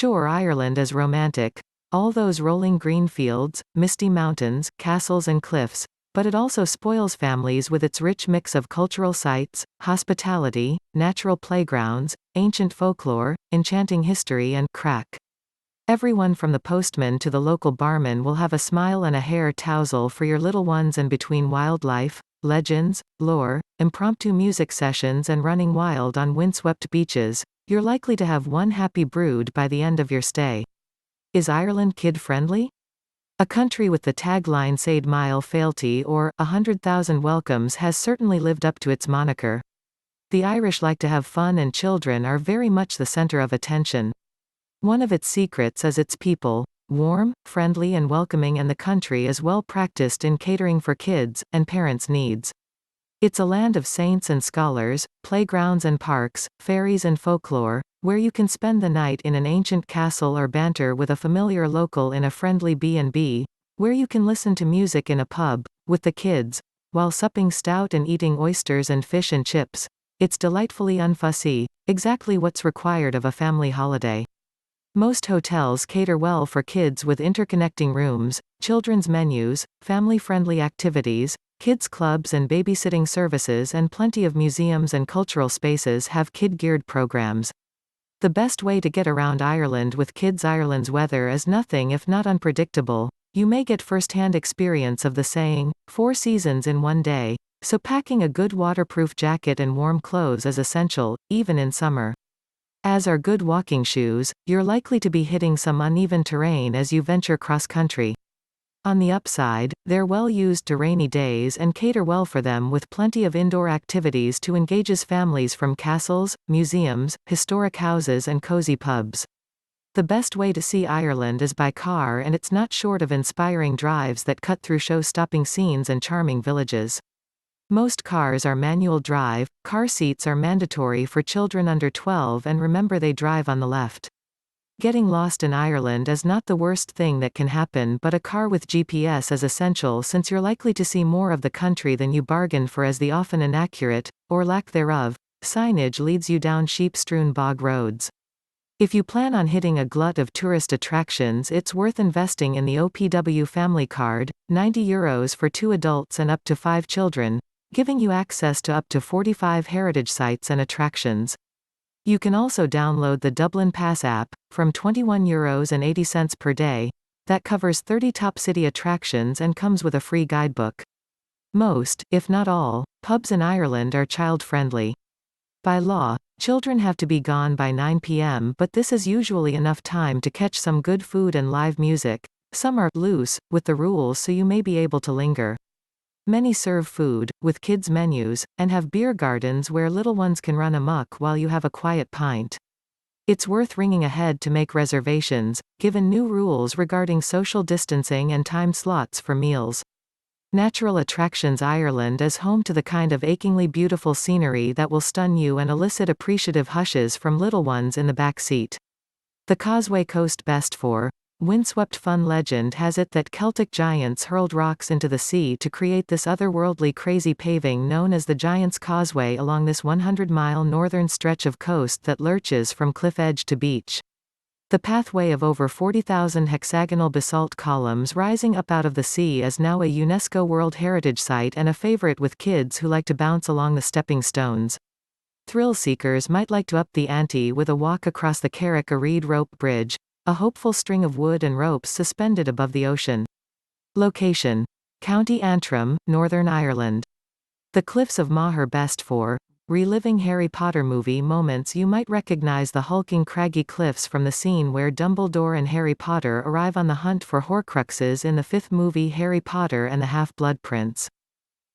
Sure, Ireland is romantic. All those rolling green fields, misty mountains, castles and cliffs, but it also spoils families with its rich mix of cultural sites, hospitality, natural playgrounds, ancient folklore, enchanting history and crack. Everyone from the postman to the local barman will have a smile and a hair towel for your little ones, and between wildlife, legends, lore, impromptu music sessions and running wild on windswept beaches, you're likely to have one happy brood by the end of your stay. Is Ireland kid-friendly? A country with the tagline "Said Mile Fealty" or 100,000 welcomes has certainly lived up to its moniker. The Irish like to have fun, and children are very much the center of attention. One of its secrets is its people, warm, friendly and welcoming, and the country is well practiced in catering for kids' and parents' needs. It's a land of saints and scholars, playgrounds and parks, fairies and folklore, where you can spend the night in an ancient castle or banter with a familiar local in a friendly B&B, where you can listen to music in a pub, with the kids, while supping stout and eating oysters and fish and chips. It's delightfully unfussy, exactly what's required of a family holiday. Most hotels cater well for kids with interconnecting rooms, children's menus, family-friendly activities, kids' clubs and babysitting services, and plenty of museums and cultural spaces have kid-geared programs. The best way to get around Ireland with kids. Ireland's weather is nothing if not unpredictable. You may get first-hand experience of the saying, 4 seasons in one day, so packing a good waterproof jacket and warm clothes is essential, even in summer. As are good walking shoes. You're likely to be hitting some uneven terrain as you venture cross-country. On the upside, they're well used to rainy days and cater well for them, with plenty of indoor activities to engage families, from castles, museums, historic houses and cozy pubs. The best way to see Ireland is by car, and it's not short of inspiring drives that cut through show-stopping scenes and charming villages. Most cars are manual drive, car seats are mandatory for children under 12, and remember, they drive on the left. Getting lost in Ireland is not the worst thing that can happen, but a car with GPS is essential, since you're likely to see more of the country than you bargained for, as the often inaccurate, or lack thereof, signage leads you down sheep-strewn bog roads. If you plan on hitting a glut of tourist attractions, it's worth investing in the OPW Family Card, €90 for 2 adults and up to 5 children, giving you access to up to 45 heritage sites and attractions. You can also download the Dublin Pass app, from €21.80 per day, that covers 30 top city attractions and comes with a free guidebook. Most, if not all, pubs in Ireland are child-friendly. By law, children have to be gone by 9 p.m., but this is usually enough time to catch some good food and live music. Some are loose with the rules, so you may be able to linger. Many serve food, with kids' menus, and have beer gardens where little ones can run amok while you have a quiet pint. It's worth ringing ahead to make reservations, given new rules regarding social distancing and time slots for meals. Natural attractions. Ireland is home to the kind of achingly beautiful scenery that will stun you and elicit appreciative hushes from little ones in the back seat. The Causeway Coast. Best for windswept fun. Legend has it that Celtic giants hurled rocks into the sea to create this otherworldly crazy paving known as the Giant's Causeway along this 100-mile northern stretch of coast that lurches from cliff edge to beach. The pathway of over 40,000 hexagonal basalt columns rising up out of the sea is now a UNESCO World Heritage Site and a favorite with kids who like to bounce along the stepping stones. Thrill seekers might like to up the ante with a walk across the Carrick Reed Rope Bridge, a hopeful string of wood and ropes suspended above the ocean. Location: County Antrim, Northern Ireland. The cliffs of Moher. Best for reliving Harry Potter movie moments. You might recognize the hulking craggy cliffs from the scene where Dumbledore and Harry Potter arrive on the hunt for Horcruxes in the 5th movie Harry Potter and the Half-Blood Prince.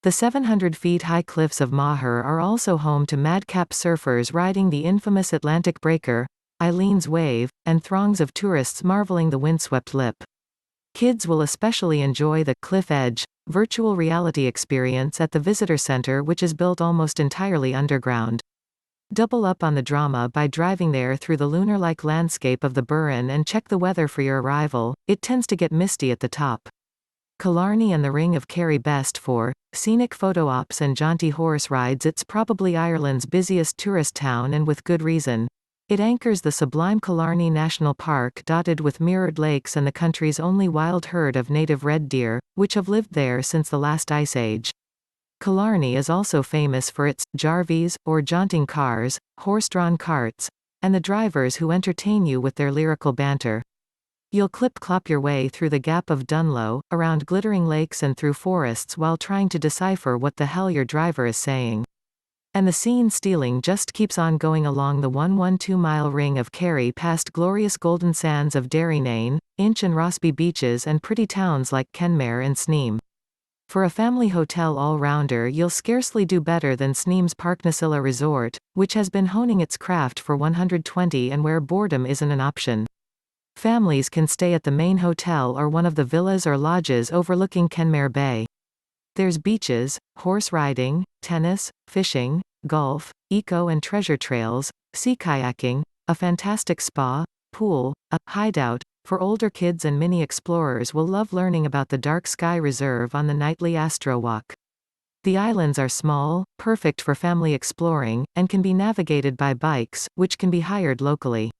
The 700-feet-high cliffs of Moher are also home to madcap surfers riding the infamous Atlantic Breaker, Eileen's Wave, and throngs of tourists marveling the windswept lip. Kids will especially enjoy the Cliff Edge virtual reality experience at the visitor center, which is built almost entirely underground. Double up on the drama by driving there through the lunar-like landscape of the Burren and check the weather for your arrival. It tends to get misty at the top. Killarney and the Ring of Kerry. Best for scenic photo ops and jaunty horse rides. It's probably Ireland's busiest tourist town, and with good reason. It anchors the sublime Killarney National Park dotted with mirrored lakes and the country's only wild herd of native red deer, which have lived there since the last ice age. Killarney is also famous for its jarvies, or jaunting cars, horse-drawn carts, and the drivers who entertain you with their lyrical banter. You'll clip-clop your way through the Gap of Dunloe, around glittering lakes and through forests while trying to decipher what the hell your driver is saying. And the scene-stealing just keeps on going along the 112-mile ring of Kerry past glorious golden sands of Derrynane, Inch and Rossby beaches and pretty towns like Kenmare and Sneem. For a family hotel all-rounder, you'll scarcely do better than Sneem's Parknasilla Resort, which has been honing its craft for 120 and where boredom isn't an option. Families can stay at the main hotel or one of the villas or lodges overlooking Kenmare Bay. There's beaches, horse riding, tennis, fishing, golf, eco and treasure trails, sea kayaking, a fantastic spa, pool, a hideout. For older kids and mini explorers will love learning about the Dark Sky Reserve on the nightly Astro Walk. The islands are small, perfect for family exploring, and can be navigated by bikes, which can be hired locally.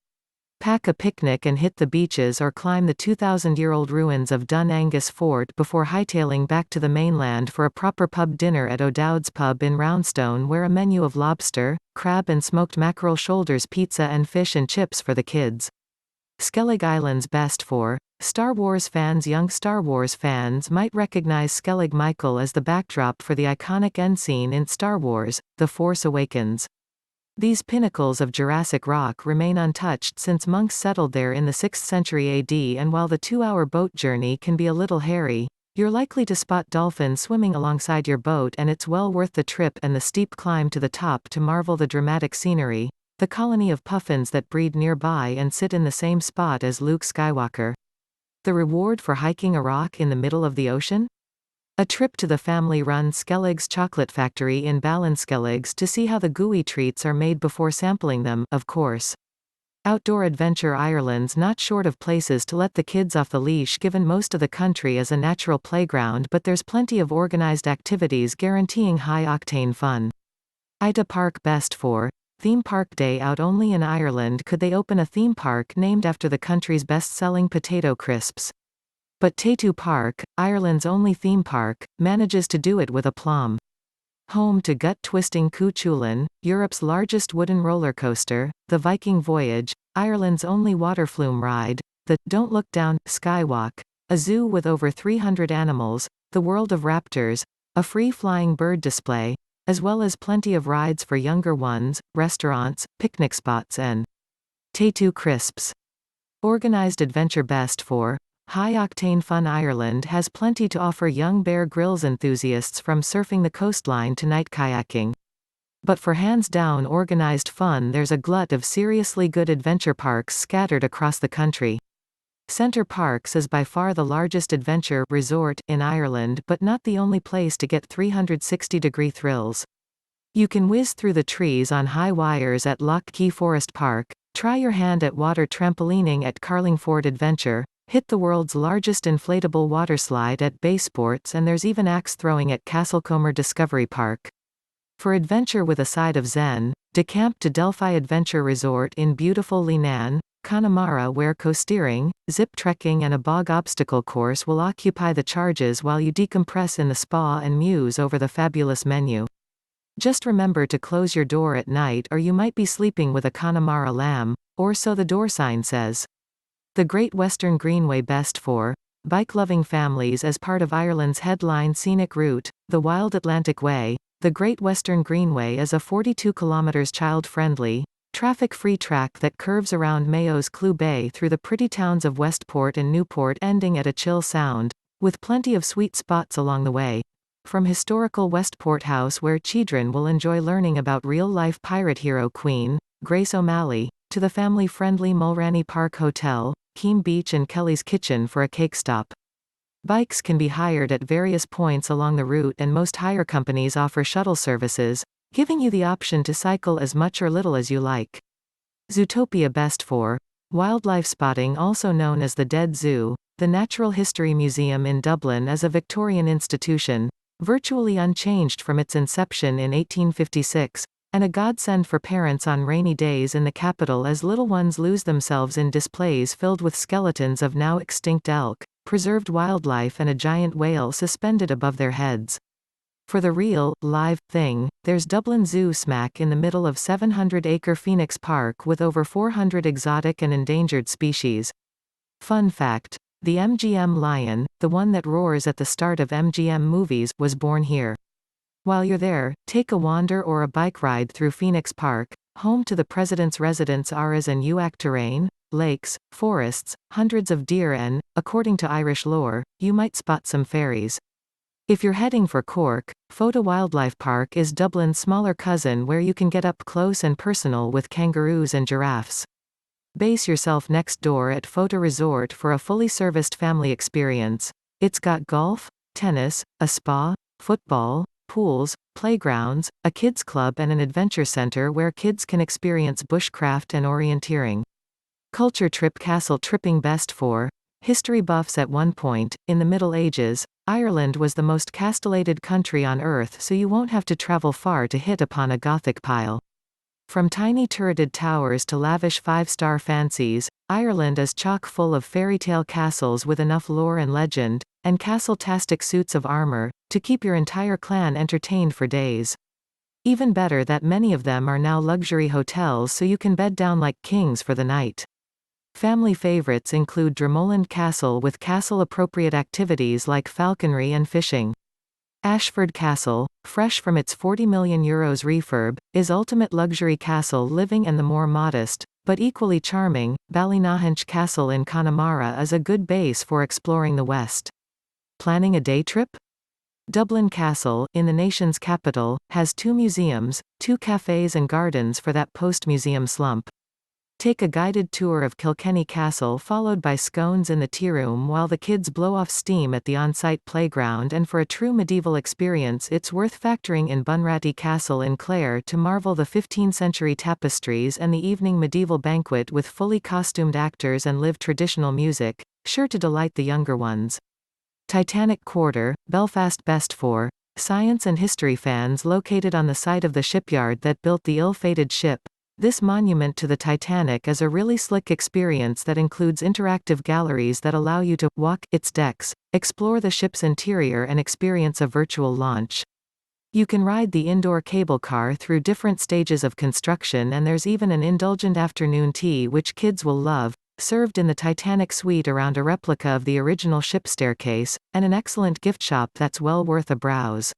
Pack a picnic and hit the beaches or climb the 2,000-year-old ruins of Dun Angus Fort before hightailing back to the mainland for a proper pub dinner at O'Dowd's Pub in Roundstone, where a menu of lobster, crab and smoked mackerel shoulders pizza and fish and chips for the kids. Skellig Island's best for Star Wars fans. Young Star Wars fans might recognize Skellig Michael as the backdrop for the iconic end scene in Star Wars: The Force Awakens. These pinnacles of Jurassic Rock remain untouched since monks settled there in the 6th century AD, and while the 2-hour boat journey can be a little hairy, you're likely to spot dolphins swimming alongside your boat, and it's well worth the trip and the steep climb to the top to marvel the dramatic scenery. The colony of puffins that breed nearby and sit in the same spot as Luke Skywalker. The reward for hiking a rock in the middle of the ocean? A trip to the family-run Skellig's Chocolate Factory in Ballinskelligs to see how the gooey treats are made before sampling them, of course. Outdoor adventure. Ireland's not short of places to let the kids off the leash, given most of the country is a natural playground, but there's plenty of organized activities guaranteeing high-octane fun. Ida Park best for Theme Park Day. Out only in Ireland could they open a theme park named after the country's best-selling potato crisps. But Tayto Park, Ireland's only theme park, manages to do it with aplomb. Home to gut-twisting Cuchulainn, Europe's largest wooden roller coaster, the Viking Voyage, Ireland's only water flume ride, the Don't Look Down Skywalk, a zoo with over 300 animals, the world of raptors, a free-flying bird display, as well as plenty of rides for younger ones, restaurants, picnic spots and Tayto crisps. Organized adventure best for high-octane fun. Ireland has plenty to offer young Bear Grylls enthusiasts, from surfing the coastline to night kayaking. But for hands-down organized fun, there's a glut of seriously good adventure parks scattered across the country. Centre Parks is by far the largest adventure resort in Ireland, but not the only place to get 360-degree thrills. You can whiz through the trees on high wires at Lough Key Forest Park, try your hand at water trampolining at Carlingford Adventure, hit the world's largest inflatable water slide at Bay Sports, and there's even axe throwing at Castlecomer Discovery Park. For adventure with a side of zen, decamp to Delphi Adventure Resort in beautiful Leenane, Connemara, where coasteering, zip trekking and a bog obstacle course will occupy the charges while you decompress in the spa and muse over the fabulous menu. Just remember to close your door at night or you might be sleeping with a Connemara lamb, or so the door sign says. The Great Western Greenway best for bike-loving families. As part of Ireland's headline scenic route, the Wild Atlantic Way, the Great Western Greenway is a 42 km child-friendly, traffic-free track that curves around Mayo's Clew Bay through the pretty towns of Westport and Newport, ending at a chill sound, with plenty of sweet spots along the way. From historical Westport House, where children will enjoy learning about real-life pirate hero Queen Grace O'Malley, to the family-friendly Mulranny Park Hotel, Keem Beach and Kelly's Kitchen for a cake stop. Bikes can be hired at various points along the route, and most hire companies offer shuttle services, giving you the option to cycle as much or little as you like. Zootopia best for wildlife spotting. Also known as the Dead Zoo, the Natural History Museum in Dublin is a Victorian institution, virtually unchanged from its inception in 1856, and a godsend for parents on rainy days in the capital as little ones lose themselves in displays filled with skeletons of now extinct elk, preserved wildlife and a giant whale suspended above their heads. For the real, live, thing, there's Dublin Zoo smack in the middle of 700-acre Phoenix Park with over 400 exotic and endangered species. Fun fact: the MGM lion, the one that roars at the start of MGM movies, was born here. While you're there, take a wander or a bike ride through Phoenix Park, home to the president's residence Aras and Uac terrain, lakes, forests, hundreds of deer and, according to Irish lore, you might spot some fairies. If you're heading for Cork, Fota Wildlife Park is Dublin's smaller cousin where you can get up close and personal with kangaroos and giraffes. Base yourself next door at Fota Resort for a fully serviced family experience. It's got golf, tennis, a spa, football, pools, playgrounds, a kids club and an adventure center where kids can experience bushcraft and orienteering. Culture trip castle tripping best for history buffs. At one point, in the Middle Ages, Ireland was the most castellated country on earth, so you won't have to travel far to hit upon a Gothic pile. From tiny turreted towers to lavish five-star fancies, Ireland is chock full of fairy tale castles with enough lore and legend, and castle-tastic suits of armor, to keep your entire clan entertained for days. Even better that many of them are now luxury hotels so you can bed down like kings for the night. Family favorites include Dromoland Castle with castle-appropriate activities like falconry and fishing. Ashford Castle, fresh from its €40 million refurb, is ultimate luxury castle living, and the more modest, but equally charming, Ballynahinch Castle in Connemara is a good base for exploring the West. Planning a day trip? Dublin Castle, in the nation's capital, has 2 museums, 2 cafes and gardens for that post-museum slump. Take a guided tour of Kilkenny Castle followed by scones in the tea room while the kids blow off steam at the on-site playground, and for a true medieval experience it's worth factoring in Bunratty Castle in Clare to marvel the 15th-century tapestries and the evening medieval banquet with fully costumed actors and live traditional music, sure to delight the younger ones. Titanic Quarter, Belfast best for science and history fans located on the site of the shipyard that built the ill-fated ship. This monument to the Titanic is a really slick experience that includes interactive galleries that allow you to walk its decks, explore the ship's interior and experience a virtual launch. You can ride the indoor cable car through different stages of construction, and there's even an indulgent afternoon tea which kids will love, served in the Titanic suite around a replica of the original ship staircase, and an excellent gift shop that's well worth a browse.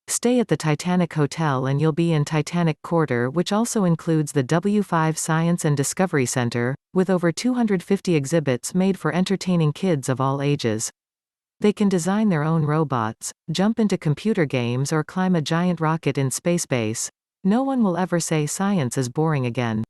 Stay at the Titanic Hotel and you'll be in Titanic Quarter, which also includes the W5 Science and Discovery Center, with over 250 exhibits made for entertaining kids of all ages. They can design their own robots, jump into computer games or climb a giant rocket in space base. No one will ever say science is boring again.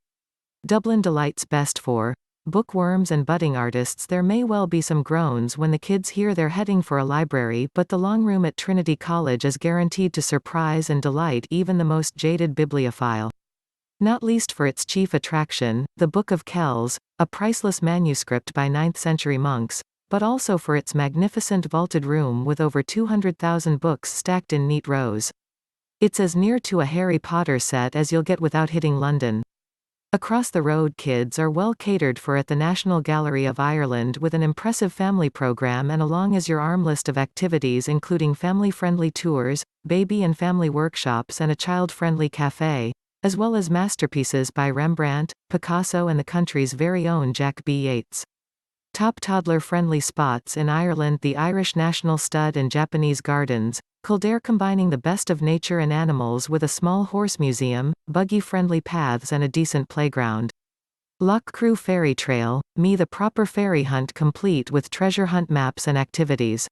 Dublin delights best for bookworms and budding artists. There may well be some groans when the kids hear they're heading for a library, but the long room at Trinity College is guaranteed to surprise and delight even the most jaded bibliophile. Not least for its chief attraction, the Book of Kells, a priceless manuscript by 9th-century monks, but also for its magnificent vaulted room with over 200,000 books stacked in neat rows. It's as near to a Harry Potter set as you'll get without hitting London. Across the road, kids are well catered for at the National Gallery of Ireland with an impressive family program and a long-as-your-arm list of activities including family-friendly tours, baby and family workshops and a child-friendly café, as well as masterpieces by Rembrandt, Picasso and the country's very own Jack B. Yeats. Top toddler-friendly spots in Ireland: the Irish National Stud and Japanese Gardens, Kildare combining the best of nature and animals with a small horse museum, buggy-friendly paths and a decent playground. Loch Crew Ferry Trail, the proper ferry hunt complete with treasure hunt maps and activities.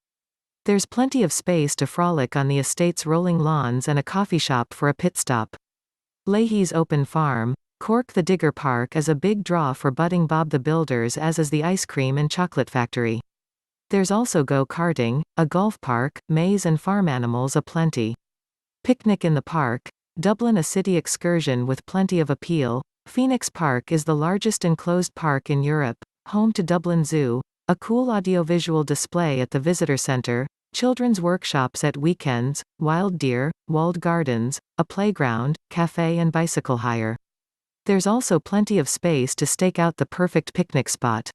There's plenty of space to frolic on the estate's rolling lawns and a coffee shop for a pit stop. Leahy's Open Farm, Cork. The Digger Park is a big draw for budding Bob the Builders, as is the Ice Cream and Chocolate Factory. There's also go-karting, a golf park, maze and farm animals aplenty. Picnic in the Park, Dublin. A city excursion with plenty of appeal. Phoenix Park is the largest enclosed park in Europe, home to Dublin Zoo, a cool audiovisual display at the visitor centre, Children's workshops at weekends, wild deer, walled gardens, a playground, cafe and bicycle hire. There's also plenty of space to stake out the perfect picnic spot.